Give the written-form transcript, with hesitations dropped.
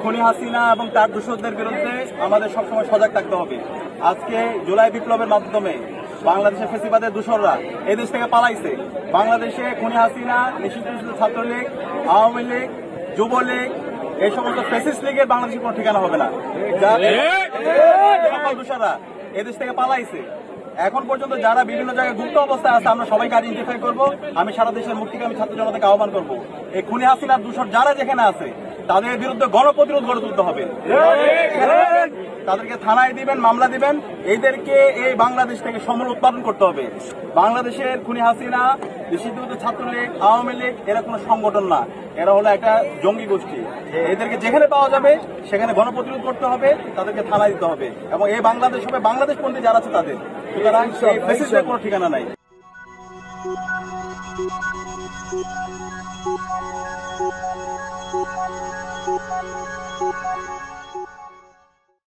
খুনি হাসিনা এবং তার দূষণদের বিরুদ্ধে আমাদের সবসময় সজাগ থাকতে হবে। আজকে জুলাই বিপ্লবের মাধ্যমে বাংলাদেশের ফেসিবাদের দূষণরা এই দেশ থেকে পালাইছে। বাংলাদেশে খুনি হাসিনা, নিষিদ্ধ ছাত্রলীগ, আওয়ামী লীগ, যুবলীগ, এই সমস্ত ফ্যাসিস্ট লীগের বাংলাদেশের কোনো ঠিকানা হবে না। সকল দূষণরা এদেশ থেকে পালাইছে। এখন পর্যন্ত যারা বিভিন্ন জায়গায় গুপ্ত অবস্থায় আছে, আমরা সবাইকে আইডেন্টিফাই করবো। আমি সারা দেশের মুক্তিকামী ছাত্র জনতাকে আহ্বান করবো, এই খুনি হাসিনার দূষণ যারা যেখানে আছে তাদের বিরুদ্ধে গণপ্রতিরোধ গড়ে তুলতে হবে। তাদেরকে থানায় দিবেন, মামলা দিবেন। এদেরকে এই বাংলাদেশ থেকে সমূল উৎপাদন করতে হবে। বাংলাদেশের খুনি হাসিনা, নিষিদ্ধ ছাত্রলীগ, আওয়ামী লীগ এরা কোনো সংগঠন না, এরা হলো একটা জঙ্গি গোষ্ঠী। এদেরকে যেখানে পাওয়া যাবে সেখানে গণপ্রতিরোধ করতে হবে, তাদেরকে থানায় দিতে হবে। এবং এই বাংলাদেশ হবে বাংলাদেশপন্থী যারা আছে তাদের। সুতরাং এই ফ্যাসিস্টের কোনো ঠিকানা নাই।